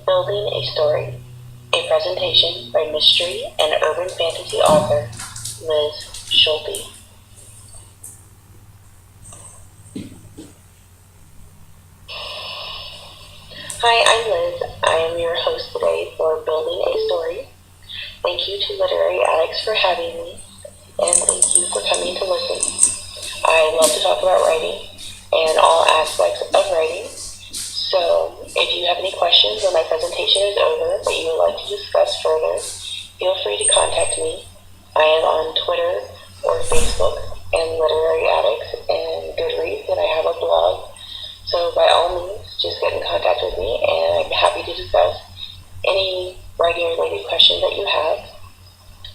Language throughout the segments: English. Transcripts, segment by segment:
Building a Story, a presentation by mystery and urban fantasy author Liz Schulte. Hi, I'm Liz. I am your host today for Building a Story. Thank you to Literary Addicts for having me, and thank you for coming to listen. I love to talk about writing and all aspects of writing. So if you have any questions or my presentation is over that you would like to discuss further, feel free to contact me. I am on Twitter or Facebook and Literary Addicts and Goodreads, and I have a blog. So by all means, just get in contact with me, and I'm happy to discuss any writing-related questions that you have.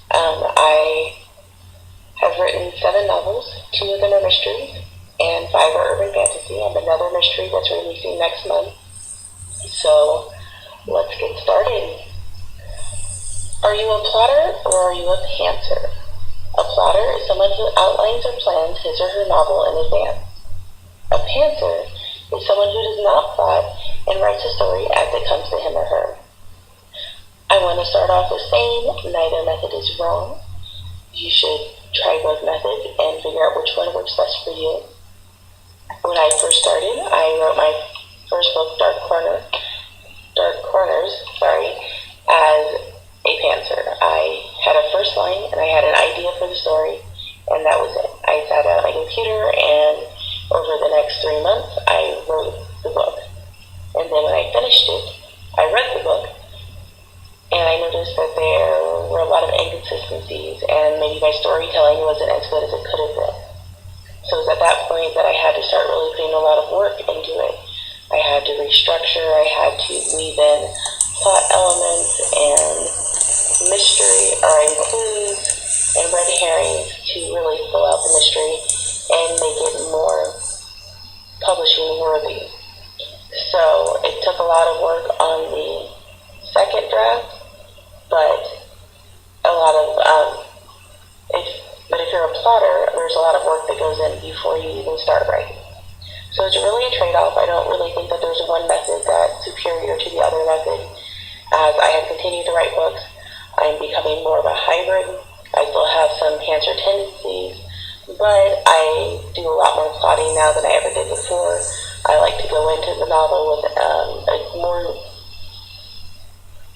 I have written 7 novels. 2 of them are mysteries, and 5 are urban fantasy. I have another mystery that's releasing next month. So let's get started. Are you a plotter or are you a pantser? A plotter is someone who outlines or plans his or her novel in advance. A pantser is someone who does not plot and writes a story as it comes to him or her. I want to start off with saying neither method is wrong. You should try both methods and figure out which one works best for you. When I first started, I wrote my first book, Dark Corners, as a pantser. I had a first line and I had an idea for the story, and that was it. I sat down at my computer, and over the next 3 months, I wrote the book. And then when I finished it, I read the book, and I noticed that there were a lot of inconsistencies, and maybe my storytelling wasn't as good as it could have been. So it was at that point that I had to start really putting a lot of work into it. I had to restructure, I had to weave in plot elements and mystery, or clues and red herrings to really fill out the mystery and make it more publishing worthy. So it took a lot of work on the second draft, but if you're a plotter, there's a lot of work that goes in before you even start writing. So it's really a trade-off. I don't really think that there's one method that's superior to the other method. As I have continued to write books, I'm becoming more of a hybrid. I still have some pantser tendencies, but I do a lot more plotting now than I ever did before. I like to go into the novel with a more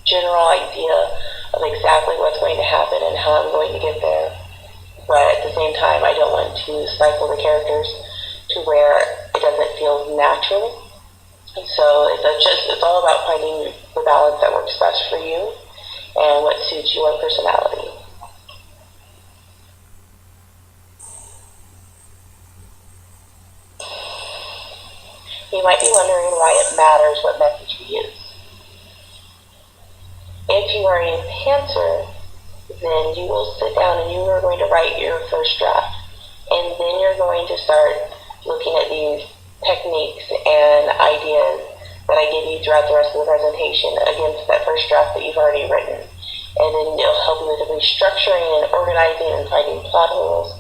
general idea of exactly what's going to happen and how I'm going to get there. But at the same time, I don't want to stifle the characters to where it doesn't feel natural. So it's all about finding the balance that works best for you and what suits your personality. You might be wondering why it matters what method you use. If you are a pantser, then you will sit down and you are going to write your first draft. And then you're going to start looking at these techniques and ideas that I give you throughout the rest of the presentation against that first draft that you've already written. And then it'll help you with the restructuring and organizing and finding plot holes.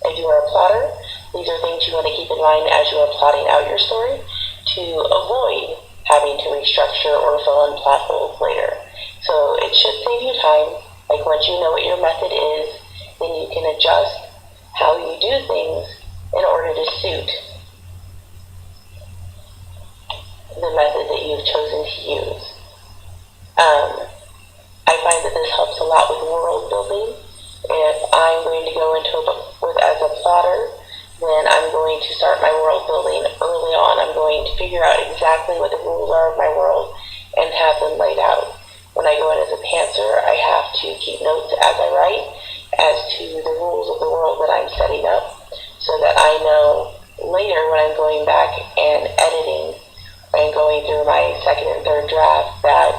If you are a plotter, these are things you want to keep in mind as you are plotting out your story to avoid having to restructure or fill in plot holes later. So it should save you time. Like once you know what your method is, then you can adjust how you do things in order to suit the method that you've chosen to use. I find that this helps a lot with world building. If I'm going to go into a book as a plotter, then I'm going to start my world building early on. I'm going to figure out exactly what the rules are of my world and have them laid out. When I go in as a pantser, I have to keep notes as I write as to the rules of the world that I'm setting up, so that I know later when I'm going back and editing and going through my second and third draft that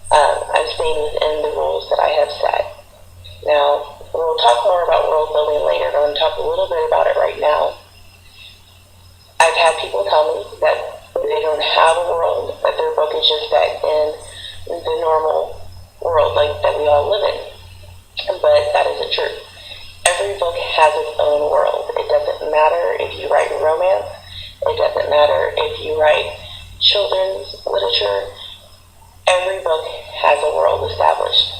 I'm staying within the rules that I have set. Now, we'll talk more about world building later, but I'm going to talk a little bit about it right now. I've had people tell me that they don't have a world, that their book is just set in the normal world like that we all live in. But that isn't true. Every book has its own world. It doesn't matter if you write romance. It doesn't matter if you write children's literature. every book has a world established.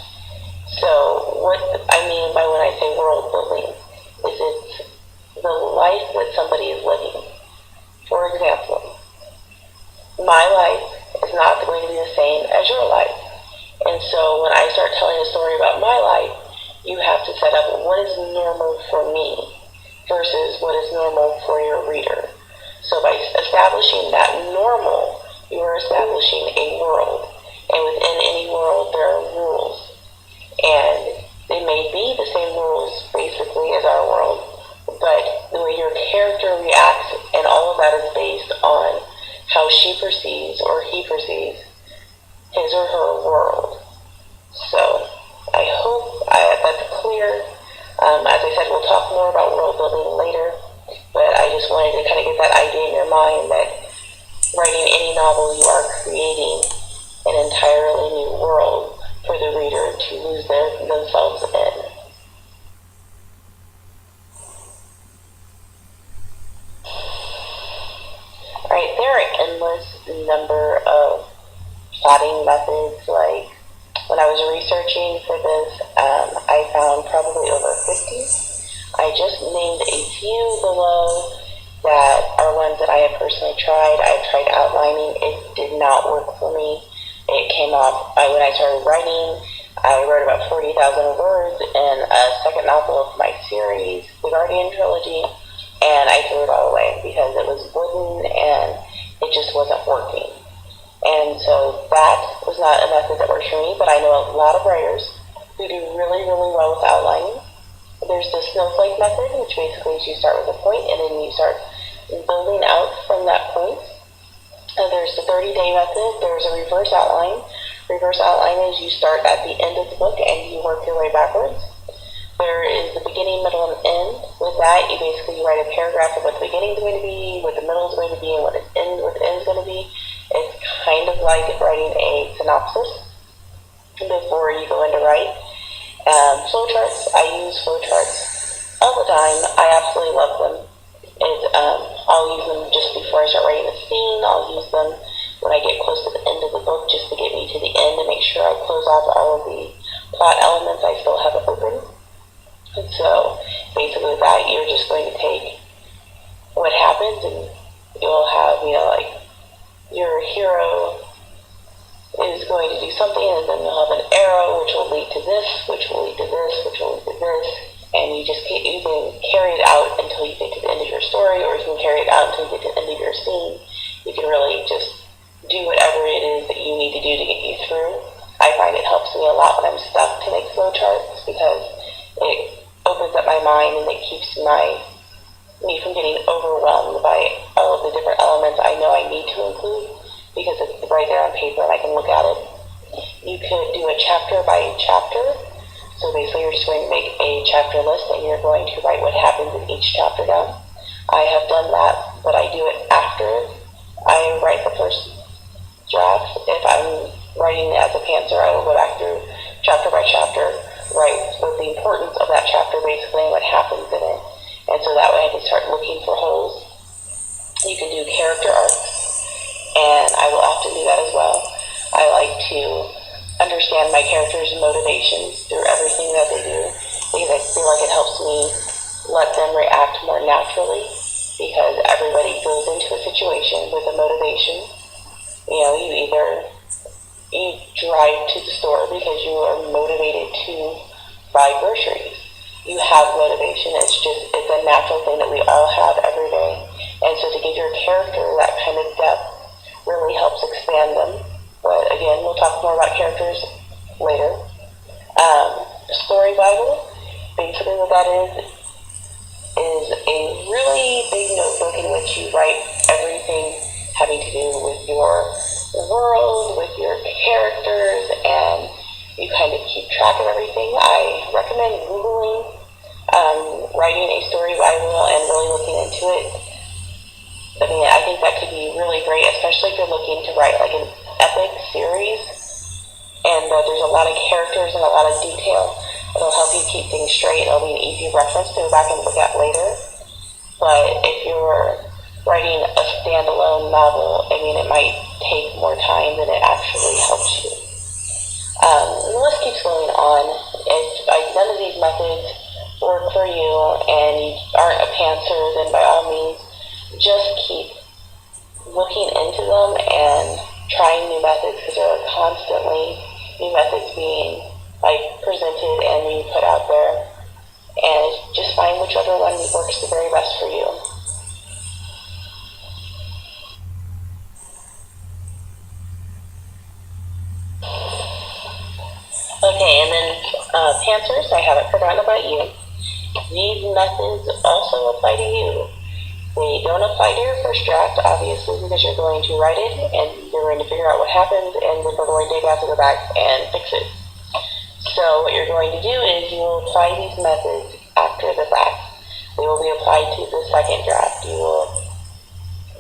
So what I mean by when I say world building is it's the life that somebody is living. For example, my life is not going to be the same as your life. And so when I start telling a story about my life, you have to set up what is normal for me versus what is normal for your reader. So by establishing that normal, you are establishing a world. And within any world, there are rules. And they may be the same rules basically as our world, but the way your character reacts and all of that is based on how she perceives or he perceives his or her world. So I hope that's clear. As I said, we'll talk more about world building later, but I just wanted to kind of get that idea in your mind that writing any novel, you are creating an entirely new world for the reader to lose themselves in. Alright, there are endless number of plotting methods. Like when I was researching for this, I found probably over 50. I just named a few below that are ones that I have personally tried. I've tried outlining. It did not work for me. It came off, when I started writing, I wrote about 40,000 words in a second novel of my series, The Guardian Trilogy, and I threw it all away because it was wooden and it just wasn't working. And so that was not a method that works for me, but I know a lot of writers who do really, really well with outlining. There's the snowflake method, which basically is you start with a point and then you start building out from that point. There's the 30-day method. There's a reverse outline. Reverse outline is you start at the end of the book and you work your way backwards. There is the beginning, middle, and end. With that, you basically write a paragraph of what the beginning is going to be, what the middle is going to be, and what the end is going to be. It's kind of like writing a synopsis before you go into write. Flowcharts. I use flowcharts all the time. I absolutely love them. I'll use them just before I start writing a scene. I'll use them when I get close to the end of the book just to get me to the end and make sure I close off all of the plot elements I still have open. And so basically with that, you're just going to take what happens and you'll have, like your hero is going to do something and then you'll have an arrow which will lead to this, which will lead to this, which will lead to this. And you can carry it out until you get to the end of your story, or you can carry it out until you get to the end of your scene. You can really just do whatever it is that you need to do to get you through. I find it helps me a lot when I'm stuck to make flowcharts because it opens up my mind and it keeps me from getting overwhelmed by all of the different elements I know I need to include because it's right there on paper and I can look at it. You could do a chapter by chapter. So basically you're just going to make a chapter list and you're going to write what happens in each chapter down. I have done that, but I do it after I write the first draft. If I'm writing as a pantser, I will go back through chapter by chapter, write what the importance of that chapter basically and what happens in it. And so that way I can start looking for holes. You can do character arcs, and I will often do that as well. I like to understand my characters' motivations through everything that they do because I feel like it helps me let them react more naturally because everybody goes into a situation with a motivation. You drive to the store because you are motivated to buy groceries. You have motivation. It's a natural thing that we all have every day. And so to give your character that kind of depth really helps expand them. But again, we'll talk more about characters later. Story Bible, basically what that is a really big notebook in which you write everything having to do with your world, with your characters, and you kind of keep track of everything. I recommend Googling writing a story Bible and really looking into it. I think that could be really great, especially if you're looking to write like an epic series and there's a lot of characters and a lot of detail. It'll help you keep things straight. It'll be an easy reference to go back and look at later. But if you're writing a standalone novel, I mean, it might take more time than it actually helps you. The list keeps going on. If none of these methods work for you and you aren't a pantser, then by all means, just keep looking into them and trying new methods, because there are constantly new methods being presented and being put out there, and just find whichever one works the very best for you. Okay, and then pantsers, I haven't forgotten about you. These methods also apply to you. They don't apply to your first draft, obviously, because you're going to write it and you're going to figure out what happened, and then we're going to have to go back and fix it. So what you're going to do is you will apply these methods after the fact. They will be applied to the second draft. You will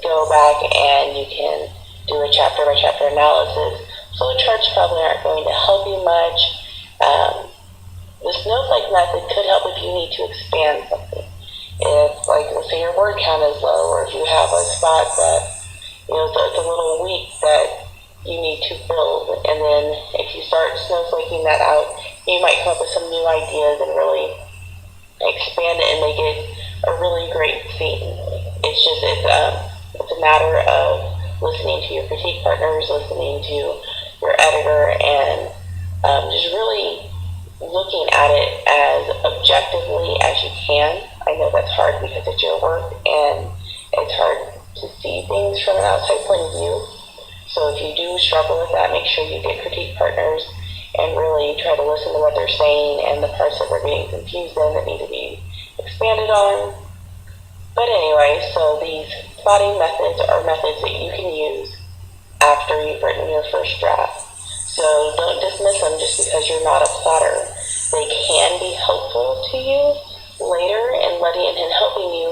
go back and you can do a chapter by chapter analysis. Flowcharts probably aren't going to help you much. The snowflake method could help if you need to expand something. If, let's say your word count is low, or if you have a spot that, it's a little weak that you need to build, and then if you start snowflaking that out, you might come up with some new ideas and really expand it and make it a really great scene. It's a matter of listening to your critique partners, listening to your editor, and just really looking at it as objectively as you can. I know that's hard because it's your work and it's hard to see things from an outside point of view. So if you do struggle with that, make sure you get critique partners and really try to listen to what they're saying and the parts that they're getting confused in that need to be expanded on. But anyway, so these plotting methods are methods that you can use after you've written your first draft. So don't dismiss them just because you're not a plotter. They can be helpful to you later in helping you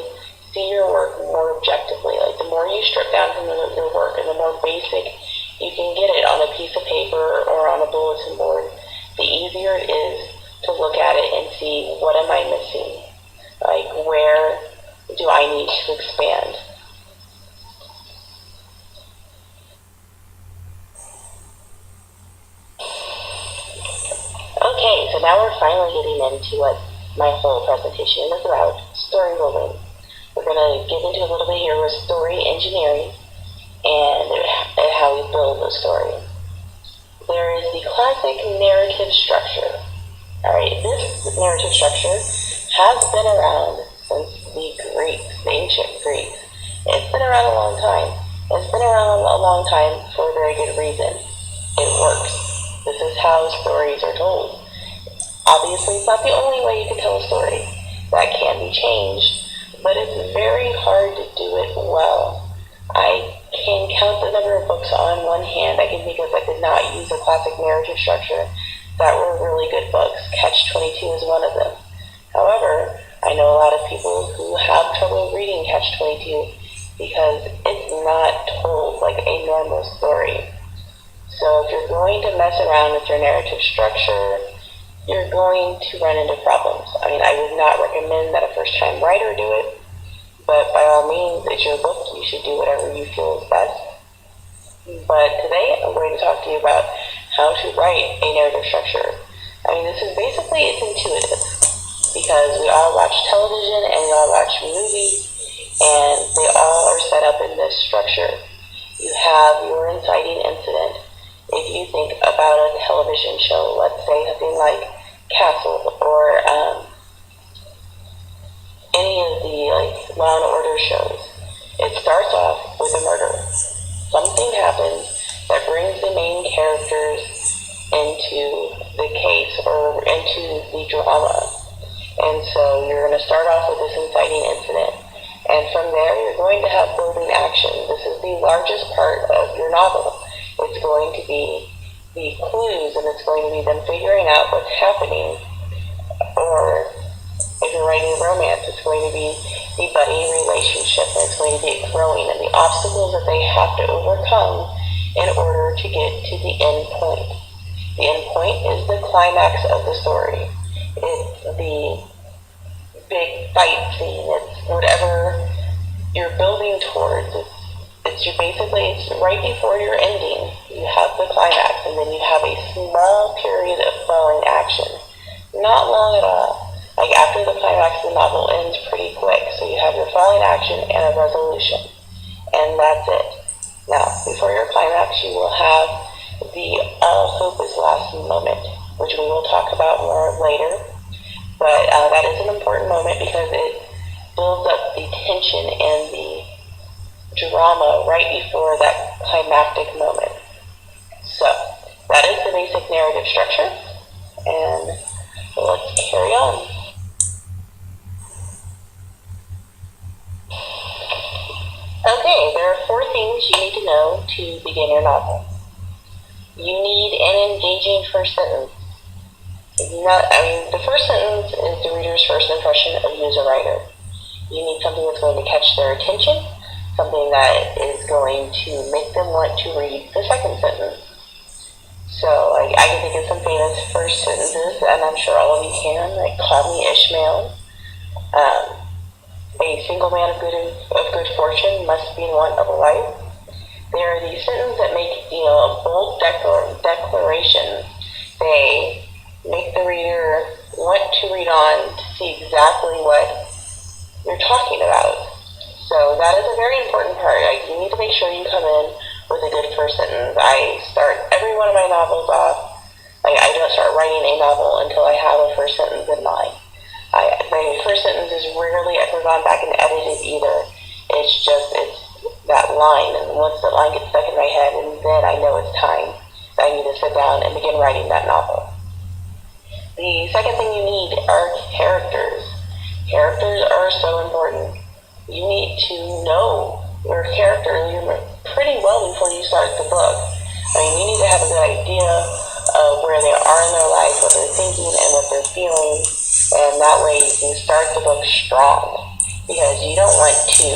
see your work more objectively. The more you strip down from your work and the more basic you can get it on a piece of paper or on a bulletin board, the easier it is to look at it and see, what am I missing? Where do I need to expand? Okay, so now we're finally getting into what my whole presentation is about, story building. We're going to get into a little bit here with story engineering and how we build a story. There is the classic narrative structure. Alright, this narrative structure has been around since the ancient Greeks. It's been around a long time. It's been around a long time for a very good reason. It works. This is how stories are told. Obviously, it's not the only way you can tell a story. That can be changed, but it's very hard to do it well. I can count the number of books on one hand I can think of that did not use a classic narrative structure that were really good books. Catch-22 is one of them. However, I know a lot of people who have trouble reading Catch-22 because it's not told like a normal story. So if you're going to mess around with your narrative structure, you're going to run into problems. I mean, I would not recommend that a first-time writer do it, but by all means, it's your book. You should do whatever you feel is best. But today, I'm going to talk to you about how to write a narrative structure. I mean, it's intuitive, because we all watch television and we all watch movies, and they all are set up in this structure. You have your inciting incident. If you think about a television show, let's say something like Castle or any of the Law and Order shows, it starts off with a murder. Something happens that brings the main characters into the case or into the drama. And so you're going to start off with this inciting incident. And from there, you're going to have building action. This is the largest part of your novel. It's going to be the clues, and it's going to be them figuring out what's happening. Or if you're writing romance, it's going to be the buddy relationship, and it's going to be growing, and the obstacles that they have to overcome in order to get to the end point. The end point is the climax of the story. It's the big fight scene. It's whatever you're building building towards. It's right before your ending. You have the climax, and then you have a small period of falling action. Not long at all. Like after the climax, the novel ends pretty quick. So you have your falling action and a resolution, and that's it. Now, before your climax, you will have the all hope is lost moment, which we will talk about more later. But that is an important moment because it builds up the tension and the drama right before that climactic moment. So that is the basic narrative structure, and let's carry on. Okay, there are 4 things you need to know to begin your novel. You need an engaging first sentence. The first sentence is the reader's first impression of you as a writer. You need something that's going to catch their attention, something that is going to make them want to read the second sentence. So, I can think of some famous first sentences, and I'm sure all of you can, like, call me Ishmael. A single man of good fortune must be in want of a wife. There are these sentences that make, a bold declaration. They make the reader want to read on to see exactly what you're talking about. So that is a very important part. You need to make sure you come in with a good first sentence. I start every one of my novels off. I don't start writing a novel until I have a first sentence in mind. My first sentence is rarely ever gone back and edited either. It's that line, and once the line gets stuck in my head, and then I know it's time that I need to sit down and begin writing that novel. The second thing you need are characters. Characters are so important. You need to know your character pretty well before you start the book. You need to have a good idea of where they are in their life, what they're thinking, and what they're feeling. And that way you can start the book strong, because you don't want to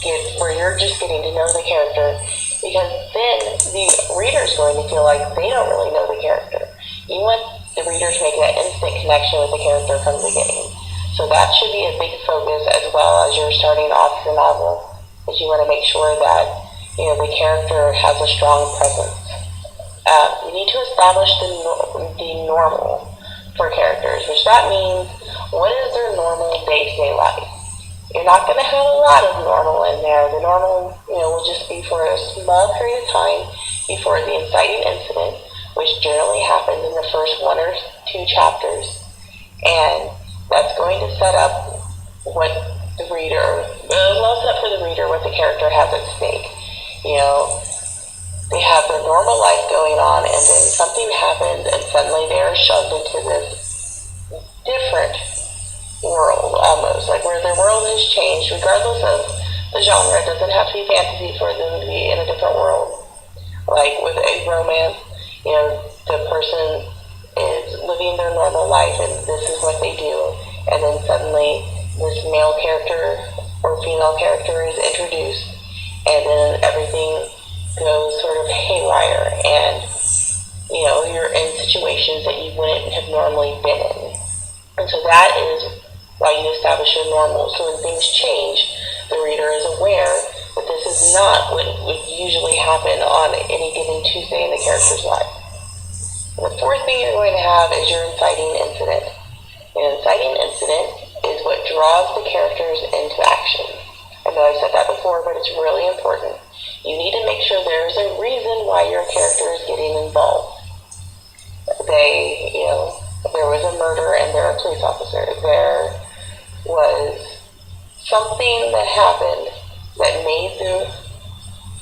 get where you're just getting to know the character, because then the reader's going to feel like they don't really know the character. You want the reader to make that instant connection with the character from the beginning. So that should be a big focus as well as you're starting off your novel, is you want to make sure that the character has a strong presence. You need to establish the normal for characters, which that means what is their normal day-to-day life. You're not going to have a lot of normal in there. The normal, will just be for a small period of time before the inciting incident, which generally happens in the first 1 or 2 chapters. And that's going to set up what the reader, well, set up for the reader what the character has at stake. They have their normal life going on, and then something happens, and suddenly they are shoved into this different world, almost, like where their world has changed, regardless of the genre. It doesn't have to be fantasy for them to be in a different world. Like with a romance, the person is living their normal life, and this is what they do, and then suddenly this male character or female character is introduced, and then everything goes sort of haywire, and you're in situations that you wouldn't have normally been in. And so that is why you establish your normal. So when things change, the reader is aware that this is not what would usually happen on any given Tuesday in the character's life. The 4th thing you're going to have is your inciting incident. An inciting incident is what draws the characters into action. I know I've said that before, but it's really important. You need to make sure there's a reason why your character is getting involved. There was a murder and they're a police officer. There was something that happened that made the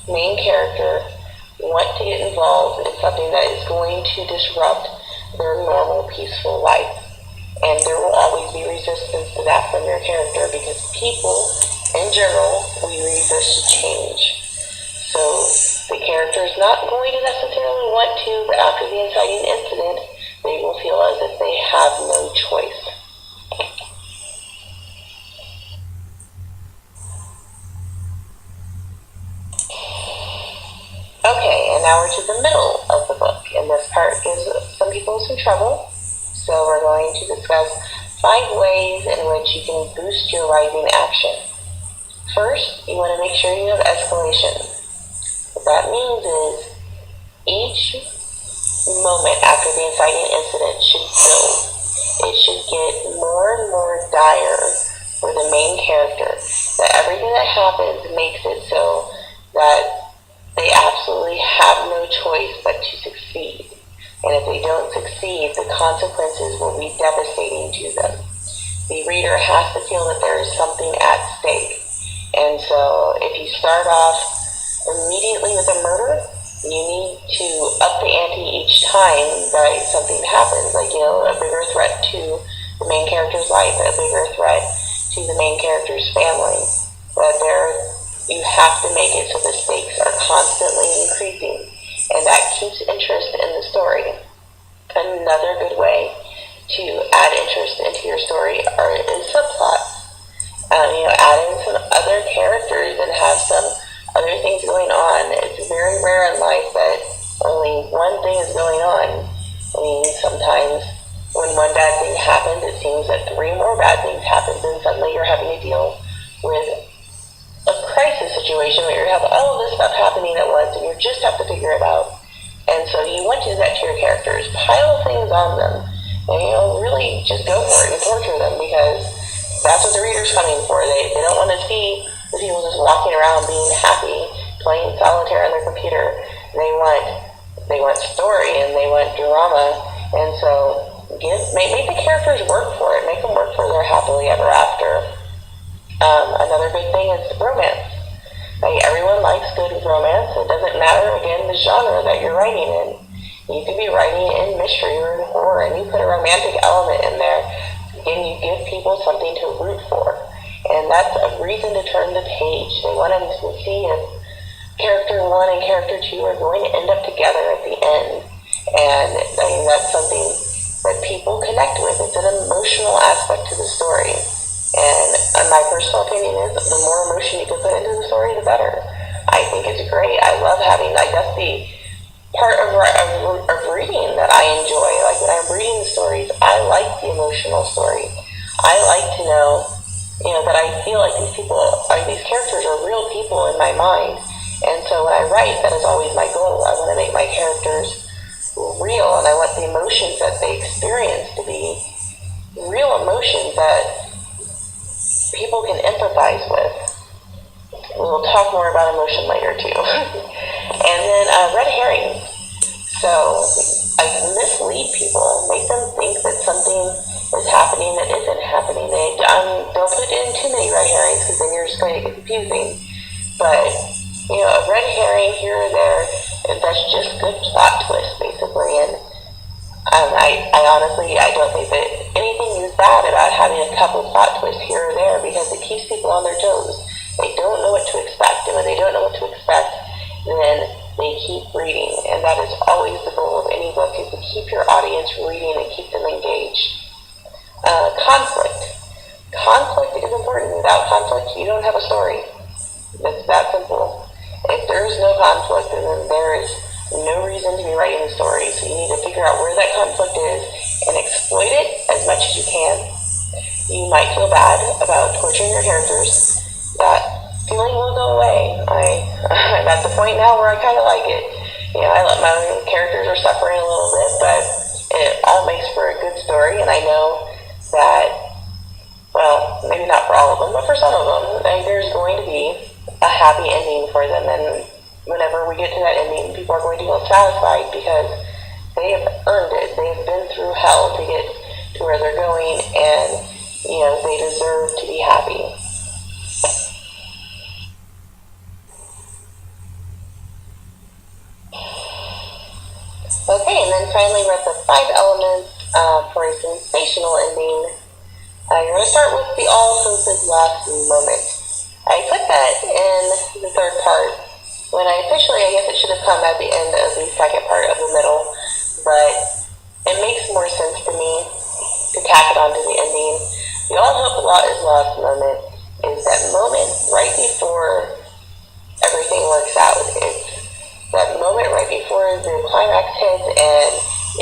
main character want to get involved in something that is going to disrupt their normal, peaceful life. And there will always be resistance to that from your character, because people, in general, we resist change. So the character is not going to necessarily want to, but after the inciting incident, they will feel as if they have no choice. Okay, and now we're to the middle of the book, and this part gives some people some trouble. So we're going to discuss 5 ways in which you can boost your writing action. first, you want to make sure you have escalation. What that means is each moment after the inciting incident should build. It should get more and more dire for the main character. That everything that happens makes it so that they absolutely have no choice but to succeed. And if they don't succeed, the consequences will be devastating to them. The reader has to feel that there is something at stake. And so if you start off immediately with a murder, you need to up the ante each time that something happens, like, a bigger threat to the main character's life, a bigger threat to the main character's family. But you have to make it so the stakes are constantly increasing, and that keeps interest in the story. Another good way to add interest into your story is subplots. Add in some other characters and have some other things going on. It's very rare in life that only one thing is going on. I mean, sometimes when one bad thing happens, it seems that 3 more bad things happen, and suddenly you're having to deal with a crisis situation where you have all of this stuff happening at once, and you just have to figure it out. And so you want to do that to your characters. Pile things on them, and really just go for it and torture them, because that's what the reader's coming for. They don't want to see the people just walking around being happy, playing solitaire on their computer. They want story, and they want drama. And so make the characters work for it. Make them work for their happily ever after. Another good thing is romance. Everyone likes good romance. It doesn't matter, again, the genre that you're writing in. You could be writing in mystery or in horror, and you put a romantic element in there. Again, you give people something to root for. And that's a reason to turn the page. They want to see if character 1 and character 2 are going to end up together at the end. And that's something that people connect with. It's an emotional aspect to the story. And my personal opinion is the more emotion you can put into the story, the better. I think it's great. I love that's the part of reading that I enjoy. Like, when I'm reading stories, I like the emotional story. I like to know that I feel like these characters are real people in my mind. And so when I write, that is always my goal. I want to make my characters real, and I want the emotions that they experience to be real emotions that people can empathize with. We'll talk more about emotion later, too. And then red herrings. So I mislead people, make them think that something is happening that isn't happening. Don't put in too many red herrings, because then you're just going to get confusing. But a red herring here or there, that's just good plot twist, basically. And I honestly don't think that anything is bad about having a couple plot twists here or there, because it keeps people on their toes. They don't know what to expect, and when they don't know what to expect, then they keep reading. And that is always the goal of any book, is to keep your audience reading and keep them engaged. Conflict. Conflict is important. Without conflict, you don't have a story. It's that simple. If there is no conflict, then there is no reason to be writing the story. So you need to figure out where that conflict is and exploit it as much as you can. You might feel bad about torturing your characters. That feeling will go away. I'm at the point now where I kind of like it. I let my characters are suffering a little bit, but it all makes for a good story. And I know that, well, maybe not for all of them, but for some of them, there's going to be a happy ending for them. And whenever we get to that ending, people are going to feel satisfied, because they have earned it. They've been through hell to get to where they're going, and they deserve to be happy. Okay, and then finally we're at the 5 elements for a sensational ending. You're going to start with the all-inclusive last moment. I put that in the 3rd part, when I guess it should have come at the end of the 2nd part of the middle, but it makes more sense to me to tack it onto the ending. The all hope is lost moment is that moment right before everything works out. It's that moment right before the climax hits, and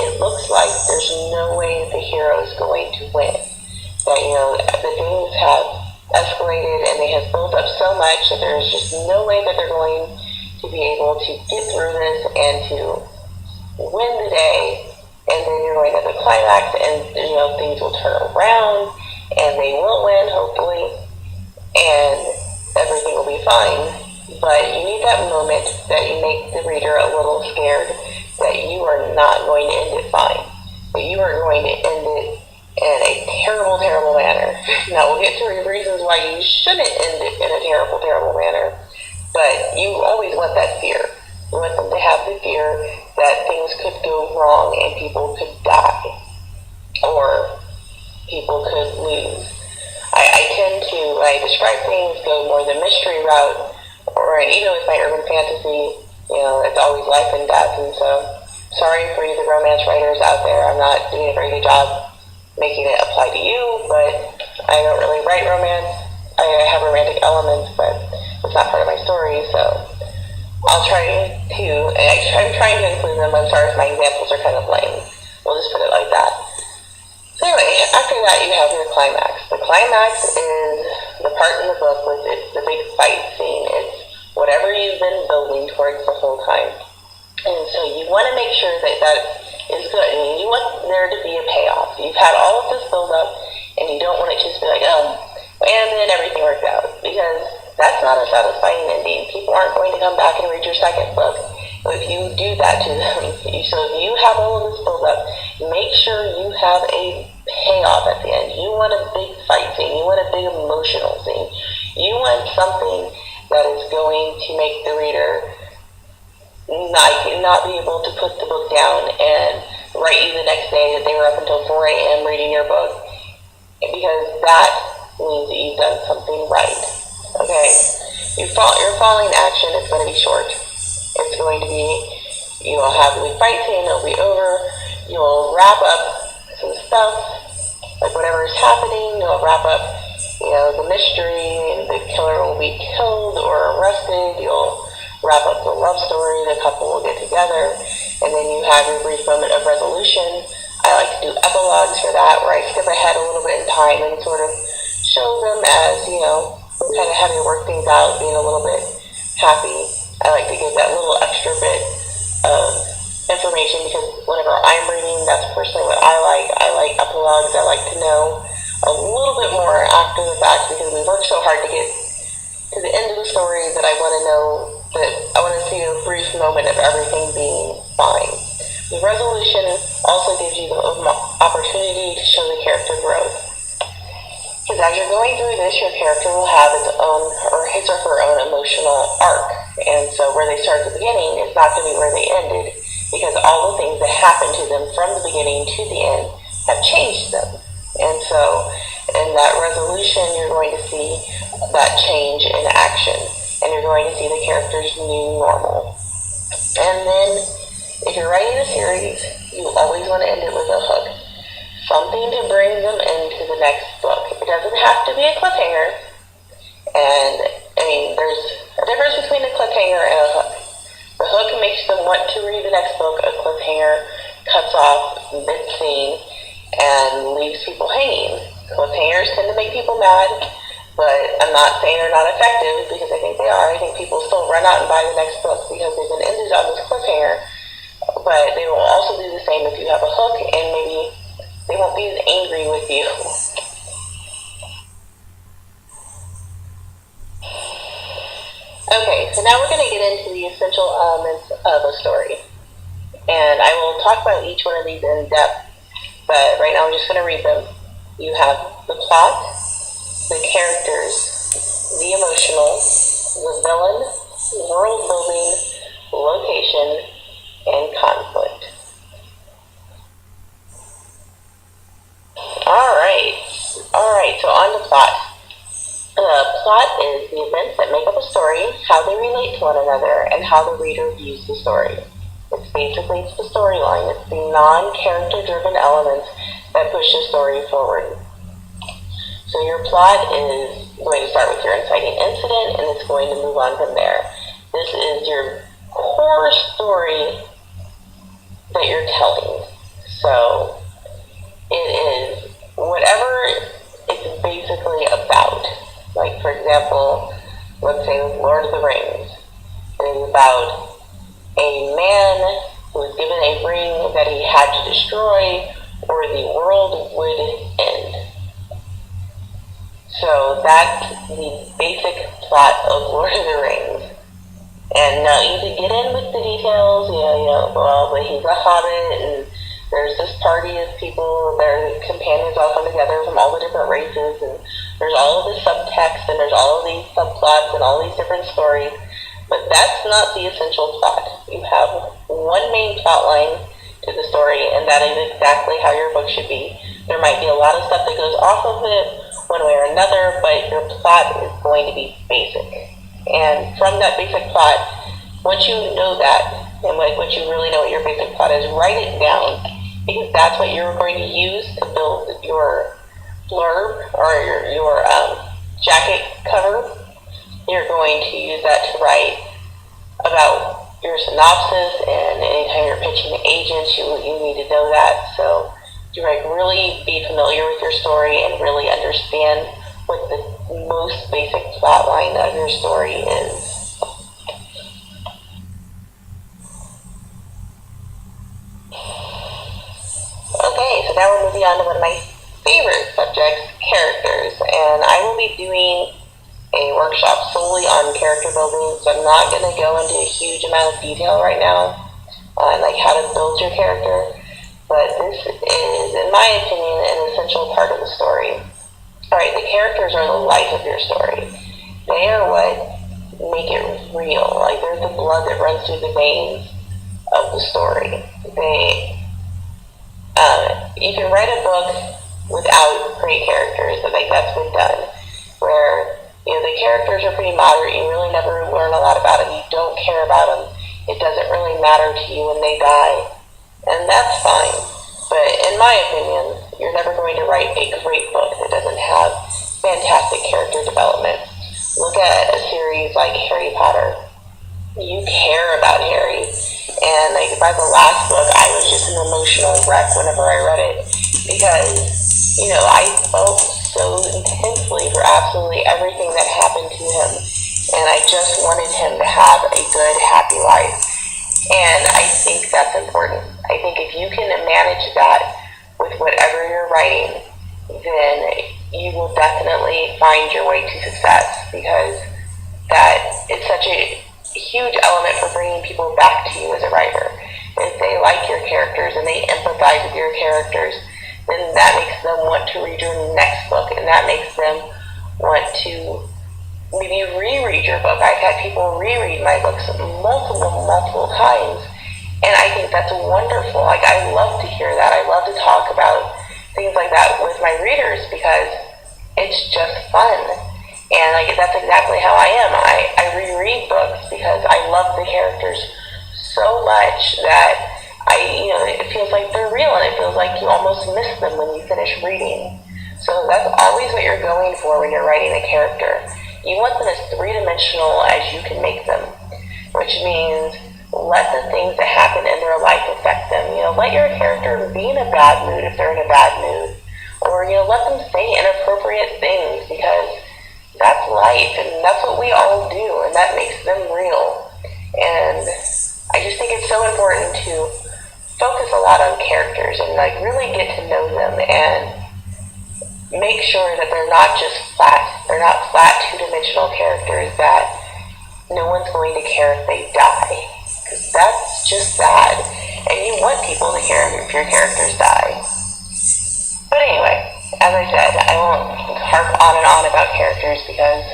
it looks like there's no way the hero is going to win. That, the things have escalated and they have built up so much that there's just no way that they're going to be able to get through this and to win the day. And then you're going to the climax and, things will turn around and they will win, hopefully, and everything will be fine. But you need that moment that you make the reader a little scared that you are not going to end it fine, that you are going to end it in a terrible, terrible manner. Now, we'll get to the reasons why you shouldn't end it in a terrible, terrible manner, but you always want that fear. You want them to have the fear that things could go wrong and people could die or people could lose. I tend to, when I describe things, go more the mystery route, or even with my urban fantasy, it's always life and death. And so, sorry for you, the romance writers out there. I'm not doing a very good job making it apply to you, but I don't really write romance. I have romantic elements, but it's not part of my story, so I'll try to, I'm trying to include them. I'm sorry if my examples are kind of lame. We'll just put it like that. So anyway, after that you have your climax. The climax is the part in the book where it's the big fight scene. It's whatever you've been building towards the whole time. And so you want to make sure that that is good. I mean, you want there to be a payoff. You've had all of this build up and you don't want it to just be like, and then everything worked out. Because that's not a satisfying ending. People aren't going to come back and read your second book if you do that to them. So if you have all of this build up, make sure you have a payoff at the end. You want a big fight scene. You want a big emotional scene. You want something that is going to make the reader not be able to put the book down and write you the next day that they were up until 4 a.m. reading your book, because that means that you've done something right. Okay? Your following action is going to be short. It's going to be, you'll have the fight scene, it'll be over, you'll wrap up some stuff, like whatever is happening, you'll wrap up, the mystery, the killer will be killed or arrested, you'll wrap up the love story, the couple will get together, and then you have your brief moment of resolution. I like to do epilogues for that, where I skip ahead a little bit in time and sort of show them as, kind of having to work things out, being a little bit happy. I like to give that little extra bit of information because whenever I'm reading, that's personally what I like. I like epilogues. I like to know a little bit more after the fact because we work so hard to get to the end of the story that I want to know that I want to see a brief moment of everything being fine. The resolution also gives you the opportunity to show the character growth. Because as you're going through this, your character will have its own, or his or her own emotional arc. And so where they start at the beginning is not going to be where they ended, because all the things that happened to them from the beginning to the end have changed them. And so in that resolution, you're going to see that change in action. And you're going to see the character's new normal. And then, if you're writing a series, you always want to end it with a hook. Something to bring them into the next book. It doesn't have to be a cliffhanger. And, there's a difference between a cliffhanger and a hook. The hook makes them want to read the next book. A cliffhanger cuts off mid-scene and leaves people hanging. Cliffhangers tend to make people mad, but I'm not saying they're not effective because I think they are. I think people still run out and buy the next book because they've been ended on this cliffhanger. But they will also do the same if you have a hook, and maybe they won't be as angry with you. Okay, so now we're going to get into the essential elements of a story. And I will talk about each one of these in depth, but right now I'm just going to read them. You have the plot, the characters, the emotional, the villain, world building, location, and conflict. Alright, so on to plot. Plot is the events that make up a story, how they relate to one another, and how the reader views the story. It's the storyline. It's the non-character driven elements that push the story forward. So your plot is going to start with your inciting incident, and it's going to move on from there. This is your core story that you're telling. So it is whatever it's basically about. Like, for example, let's say Lord of the Rings. It is about a man who was given a ring that he had to destroy or the world would end. So that's the basic plot of Lord of the Rings. And now you could get in with the details, well, but he's a hobbit, and there's this party of people, their companions all come together from all the different races, and there's all of this subtext, and there's all of these subplots, and all these different stories. But that's not the essential plot. You have one main plot line to the story, and that is exactly how your book should be. There might be a lot of stuff that goes off of it, one way or another, but your plot is going to be basic. And from that basic plot, once you know that, and once you really know what your basic plot is, write it down, because that's what you're going to use to build your blurb or your jacket cover. You're going to use that to write about your synopsis, and anytime you're pitching to agents, you need to know that. So you really be familiar with your story and really understand what the most basic plot line of your story is. Okay, so now we're moving on to one of my favorite subjects, characters, and I will be doing a workshop solely on character building, so I'm not going to go into a huge amount of detail right now on like how to build your character, but this is, in my opinion, an essential part of the story. Alright, the characters are the life of your story. They are what make it real. Like, they're the blood that runs through the veins of the story. You can write a book without great characters. I think that's been done. Where, the characters are pretty moderate. You really never learn a lot about them. You don't care about them. It doesn't really matter to you when they die. And that's fine. But in my opinion, you're never going to write a great book that doesn't have fantastic character development. Look at a series like Harry Potter. You care about Harry. And like by the last book, I was just an emotional wreck whenever I read it. Because, I felt so intensely for absolutely everything that happened to him. And I just wanted him to have a good, happy life. And I think that's important. I think if you can manage that with whatever you're writing, then you will definitely find your way to success, because that is such a huge element for bringing people back to you as a writer. If they like your characters and they empathize with your characters, then that makes them want to read your next book, and that makes them want to maybe reread your book. I've had people reread my books multiple times, and I think that's wonderful. Like, I love to hear that. I love to talk about things like that with my readers, because it's just fun. And that's exactly how I am. I reread books because I love the characters so much that it feels like they're real, and it feels like you almost miss them when you finish reading. So that's always what you're going for when you're writing a character. You want them as three-dimensional as you can make them, which means let the things that happen in their life affect them. Let your character be in a bad mood if they're in a bad mood, or let them say inappropriate things, because that's life, and that's what we all do, and that makes them real. And I just think it's so important to focus a lot on characters and really get to know them, and make sure that they're not just they're not flat two-dimensional characters that no one's going to care if they die, because that's just sad, and you want people to care if your characters die. But anyway, as I said, I won't harp on and on about characters, because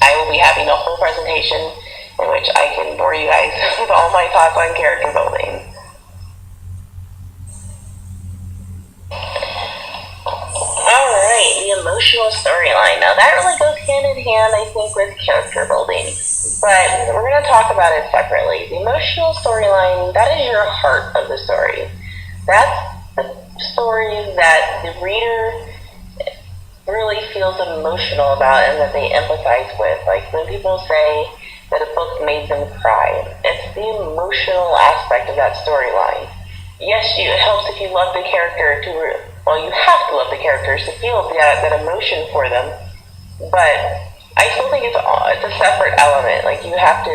I will be having a whole presentation in which I can bore you guys with all my thoughts on character building. Alright, the emotional storyline. Now that really goes hand in hand, I think, with character building. But we're going to talk about it separately. The emotional storyline, that is your heart of the story. That's the story that the reader really feels emotional about and that they empathize with. Like when people say that a book made them cry, it's the emotional aspect of that storyline. Yes, it helps if you love the character you have to love the characters to feel that emotion for them. but I still think it's a separate element. Like you have to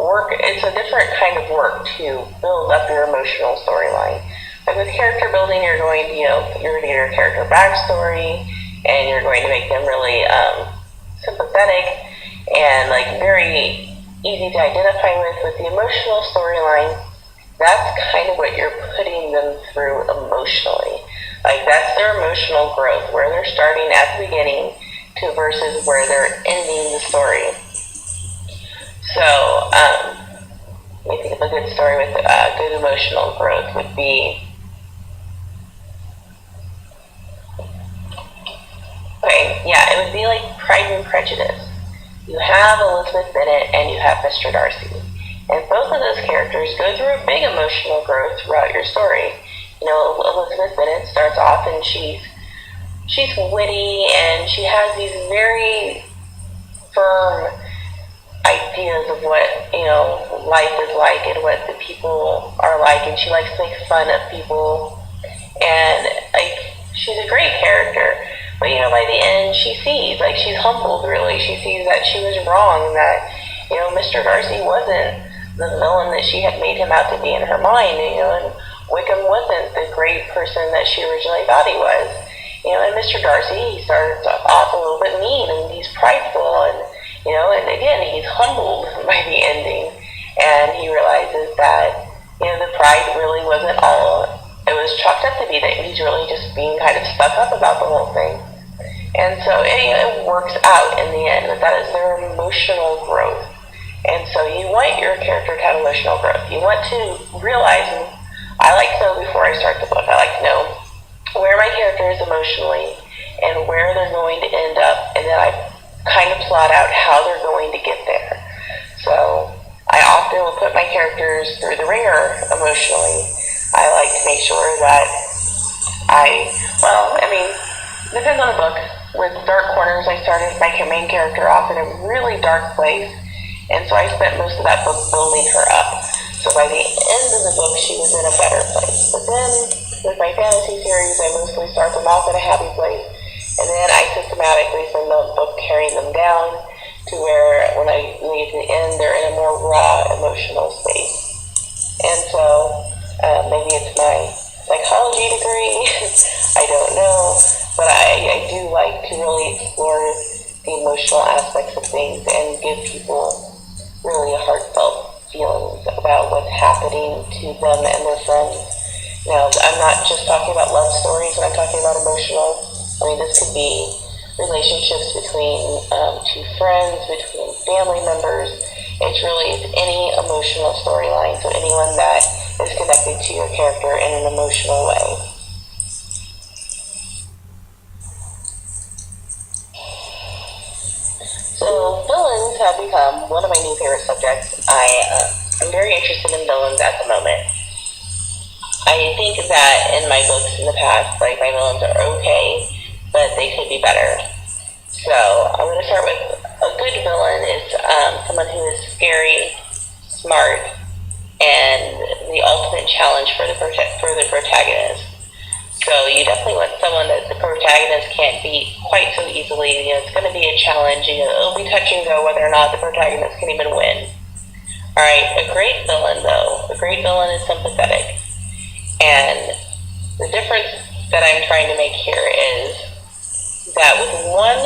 work. It's a different kind of work to build up your emotional storyline. Like with character building, you're going to you're going to get your character backstory, and you're going to make them really sympathetic and like very easy to identify with. With the emotional storyline, that's kind of what you're putting them through emotionally. Like that's their emotional growth, where they're starting at the beginning to versus where they're ending the story. So, let me think of a good story with good emotional growth would be. Okay, yeah, it would be like Pride and Prejudice. You have Elizabeth Bennet and you have Mr. Darcy. And both of those characters go through a big emotional growth throughout your story. Elizabeth Bennet starts off and she's witty and she has these very firm ideas of what life is like and what the people are like, and she likes to make fun of people, and like she's a great character. But by the end, she sees, like, she's humbled. Really, she sees that she was wrong. That Mr. Darcy wasn't the villain that she had made him out to be in her mind. And Wickham wasn't the great person that she originally thought he was. And Mr. Darcy, he starts off a little bit mean and he's prideful, and and again he's humbled by the ending, and he realizes that the pride really wasn't all it was chalked up to be. That he's really just being kind of stuck up about the whole thing. And so it works out in the end. That is their emotional growth. And so you want your character to have emotional growth. You want to realize, and I like to know before I start the book, I like to know where my character is emotionally and where they're going to end up, and then I kind of plot out how they're going to get there. So I often will put my characters through the ringer emotionally. I like to make sure that depends on the book. With Dark Corners, I started my main character off in a really dark place, and so I spent most of that book building her up. So by the end of the book, she was in a better place. But then, with my fantasy series, I mostly start them off in a happy place, and then I systematically send the book carrying them down to where, when I leave the end, they're in a more raw emotional state. And so, maybe it's my psychology degree, I don't know, but I do like to really explore the emotional aspects of things and give people really heartfelt feelings about what's happening to them and their friends. Now, I'm not just talking about love stories when I'm talking about emotional. This could be relationships between two friends, between family members. It's really any emotional storyline, so anyone that is connected to your character in an emotional way. So villains have become one of my new favorite subjects. I'm very interested in villains at the moment. I think that in my books in the past, like, my villains are okay, but they could be better. So I'm going to start with a good villain is someone who is scary, smart, and the ultimate challenge for the protagonist. So you definitely want someone that the protagonist can't beat quite so easily. It's going to be a challenge. It'll be touch and go whether or not the protagonist can even win. All right, a great villain, though. A great villain is sympathetic. And the difference that I'm trying to make here is that with one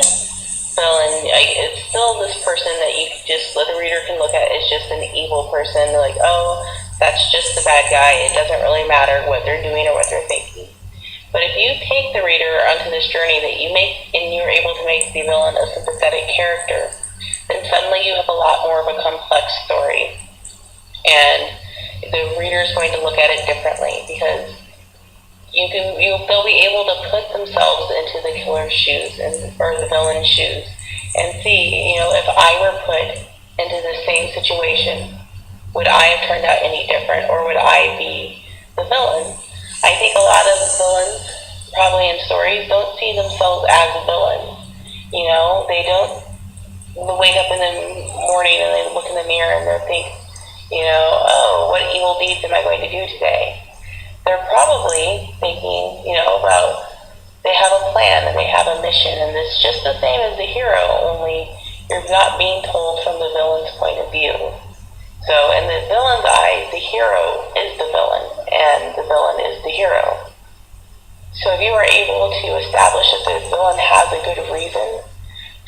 villain, it's still this person that the reader can look at as just an evil person. Like, oh, that's just the bad guy. It doesn't really matter what they're doing or what they're thinking. But if you take the reader onto this journey that you make, and you're able to make the villain a sympathetic character, then suddenly you have a lot more of a complex story. And the reader is going to look at it differently, because they'll be able to put themselves into the killer's shoes or the villain's shoes and see, if I were put into the same situation, would I have turned out any different, or would I be the villain? I think a lot of villains, probably in stories, don't see themselves as a villain. They don't wake up in the morning and they look in the mirror and they think, oh, what evil deeds am I going to do today? They're probably thinking, about they have a plan and they have a mission, and it's just the same as the hero, only you're not being told from the villain's point of view. So in the villain's eyes, the hero is the villain, and the villain is the hero. So if you are able to establish that the villain has a good reason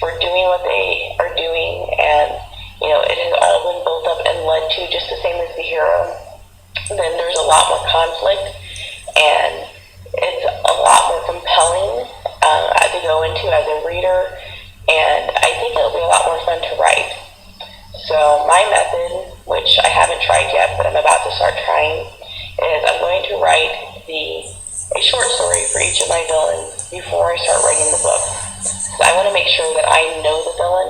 for doing what they are doing, and it has all been built up and led to just the same as the hero, then there's a lot more conflict, and it's a lot more compelling to go into as a reader, and I think it'll be a lot more fun to write. So my method, which I haven't tried yet, but I'm about to start trying, is I'm going to write a short story for each of my villains before I start writing the book. So I want to make sure that I know the villain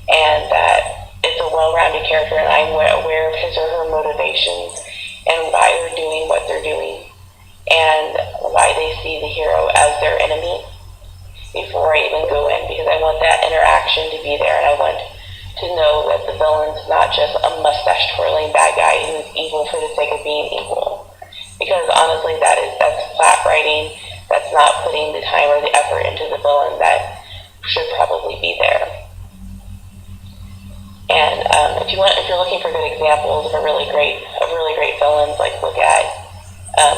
and that it's a well-rounded character and I'm aware of his or her motivations and why they're doing what they're doing and why they see the hero as their enemy before I even go in, because I want that interaction to be there, and I want to know that the villain's not just a mustache-twirling bad guy who's evil for the sake of being evil. Because honestly, that's flat writing. That's not putting the time or the effort into the villain that should probably be there. And if you're looking for good examples of really great villains, like look at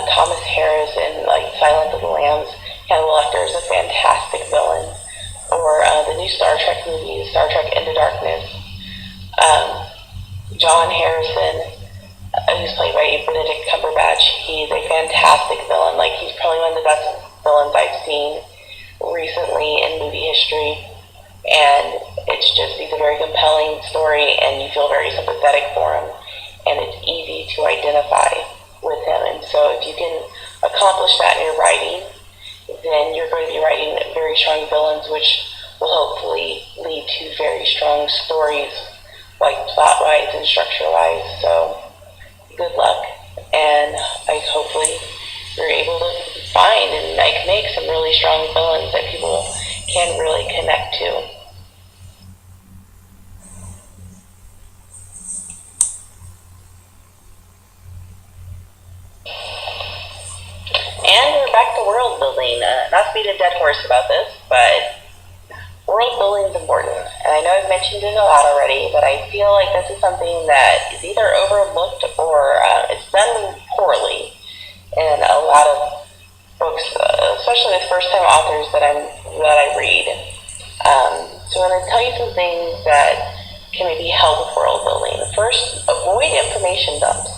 Thomas Harris in Silence of the Lambs. Hannibal Lecter is a fantastic villain. Or the new Star Trek movies, Star Trek Into Darkness. John Harrison, who's played by Benedict Cumberbatch, he's a fantastic villain. He's probably one of the best villains I've seen recently in movie history. And he's a very compelling story, and you feel very sympathetic for him. And it's easy to identify with him. And so if you can accomplish that in your writing, then you're going to be writing very strong villains, which will hopefully lead to very strong stories, plot-wise and structure-wise. So good luck, and hopefully you're able to find and make some really strong villains that people can really connect to. And we're back to world building. Not to beat a dead horse about this, but world building is important. And I know I've mentioned it a lot already, but I feel like this is something that is either overlooked or it's done poorly in a lot of books, especially with first-time authors that I read. So I'm going to tell you some things that can maybe help with world building. First, avoid information dumps.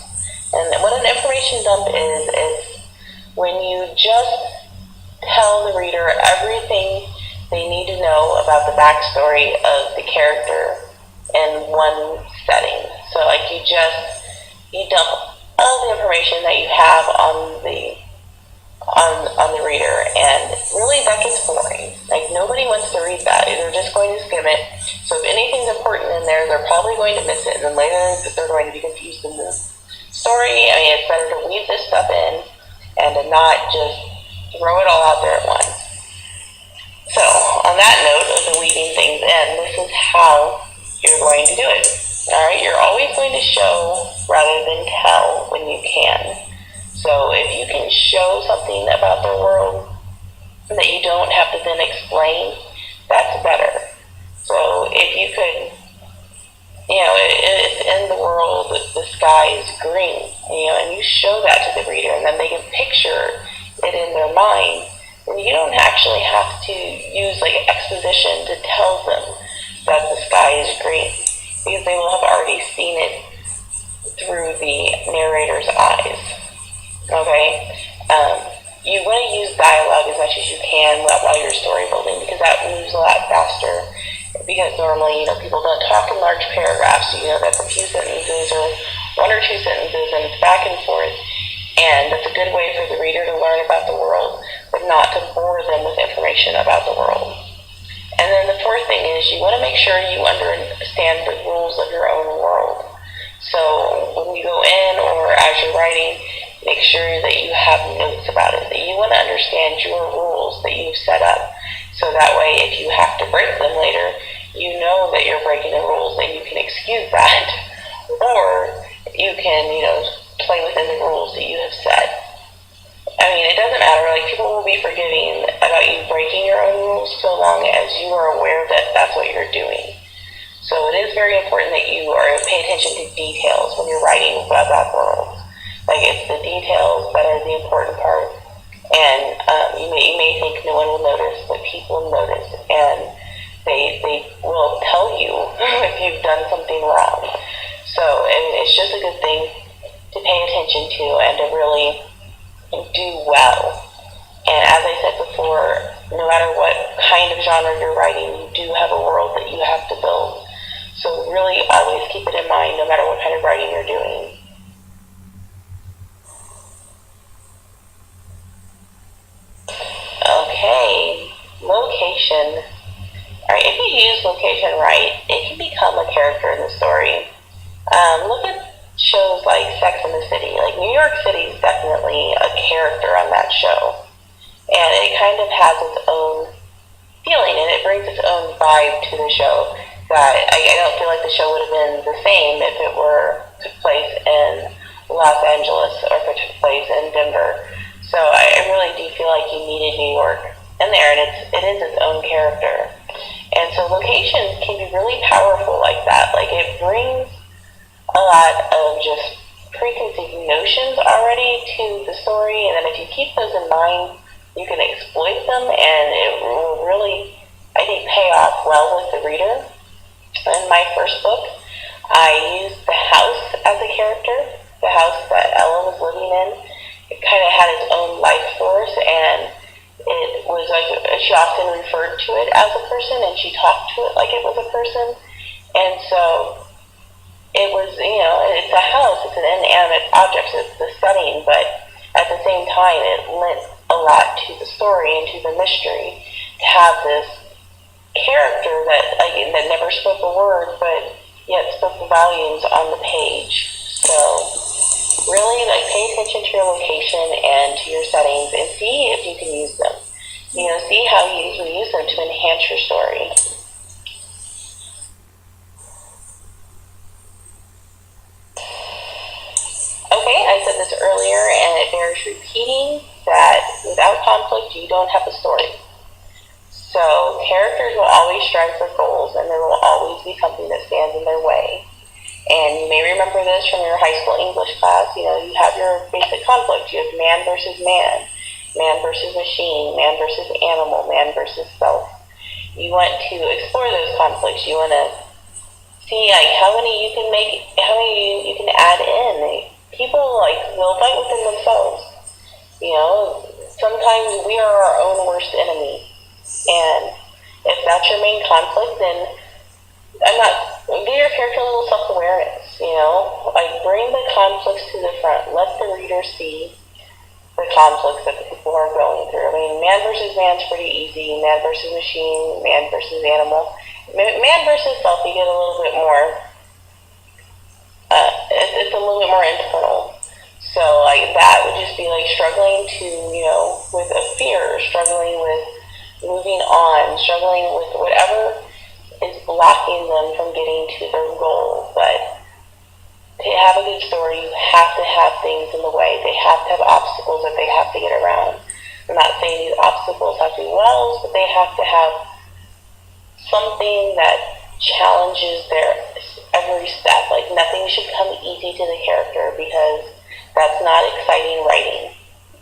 And what an information dump is, it's when you just tell the reader everything they need to know about the backstory of the character in one setting. So you dump all the information that you have on the reader, and really that gets boring. Nobody wants to read that. They're just going to skim it. So if anything's important in there, they're probably going to miss it, and then later they're going to be confused in the story. It's better to weave this stuff in and to not just throw it all out there at once. So, on that note of the weaving things in, this is how you're going to do it. Alright, you're always going to show rather than tell when you can. So, if you can show something about the world that you don't have to then explain, that's better. So, if you could, it's in the world, the sky is green, and you show that to the reader, and then they can picture it in their mind, then you don't actually have to use exposition to tell them that the sky is green, because they will have already seen it through the narrator's eyes. Okay? You want to use dialogue as much as you can while you're story building, because that moves a lot faster. Because normally, people don't talk in large paragraphs. That's a few sentences or one or two sentences, and it's back and forth. And that's a good way for the reader to learn about the world, but not to bore them with information about the world. And then the fourth thing is you want to make sure you understand the rules of your own world. So when you go in or as you're writing, make sure that you have notes about it, that you want to understand your rules that you've set up. So that way, if you have to break them later, you know that you're breaking the rules and you can excuse that. Or you can, play within the rules that you have set. I mean, it doesn't matter. Like, people will be forgiving about you breaking your own rules so long as you are aware that that's what you're doing. So it is very important that you pay attention to details when you're writing about that world. Like, it's the details that are the important part. And you may think no one will notice, but people notice, and they will tell you if you've done something wrong. So, and it's just a good thing to pay attention to and to really do well. And as I said before, no matter what kind of genre you're writing, you do have a world that you have to build. So really always keep it in mind, no matter what kind of writing you're doing. Okay, location. Alright, if you use location right, it can become a character in the story. Look at shows like Sex and the City. Like, New York City is definitely a character on that show. And it kind of has its own feeling, and it brings its own vibe to the show that I don't feel like the show would have been the same if it took place in Los Angeles or if it took place in Denver. So I really do feel like you needed New York in there, and it is its own character. And so locations can be really powerful like that. Like, it brings a lot of just preconceived notions already to the story, and then if you keep those in mind, you can exploit them, and it will really, I think, pay off well with the reader. In my first book, I used the house as a character, the house that Ella was living in. It kind of had its own life force, and it was like, she often referred to it as a person, and she talked to it like it was a person. And so it was, it's a house, it's an inanimate object, it's the setting, but at the same time, it lent a lot to the story and to the mystery to have this character that never spoke a word, but yet spoke volumes on the page. So really, pay attention to your location and to your settings, and see if you can use them. See how you can use them to enhance your story. Okay, I said this earlier, and it bears repeating, that without conflict, you don't have a story. So characters will always strive for goals, and there will always be something that stands in their way. And you may remember this from your high school English class. You have your basic conflict. You have man versus man, man versus machine, man versus animal, man versus self. You want to explore those conflicts. You want to see how many you can make, how many you can add in. People will fight within themselves. Sometimes we are our own worst enemy. And if that's your main conflict, then give your character a little self-awareness, bring the conflicts to the front. Let the reader see the conflicts that the people are going through. I mean, man versus man's pretty easy. Man versus machine, man versus animal. Man versus self, you get a little bit more, it's a little bit more internal. So, that would just be struggling to, with a fear, struggling with moving on, struggling with whatever is blocking them from getting to their goal. But to have a good story, you have to have things in the way. They have to have obstacles that they have to get around. I'm not saying these obstacles have to be walls, but they have to have something that challenges their every step. Nothing should come easy to the character, because that's not exciting writing.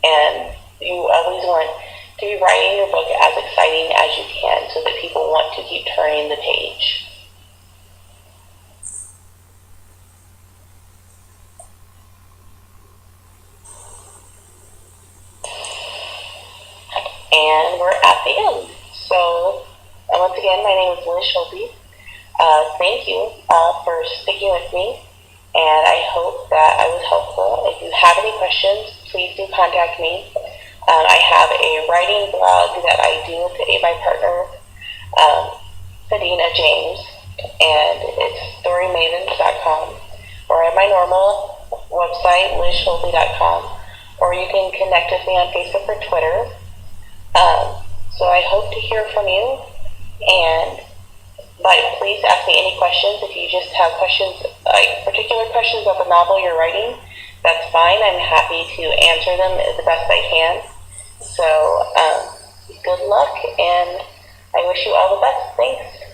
And you always want to be writing your book as exciting as you can, so that people want to keep turning the page. And we're at the end. So, once again, my name is Liz Schulte. Thank you all for sticking with me, and I hope that I was helpful. If you have any questions, please do contact me. I have a writing blog that I do with my partner, Fadina James, and it's storymavens.com, or at my normal website, lizschulte.com, or you can connect with me on Facebook or Twitter. So I hope to hear from you, and please ask me any questions. If you just have questions, particular questions about the novel you're writing, that's fine. I'm happy to answer them the best I can. So, good luck, and I wish you all the best. Thanks.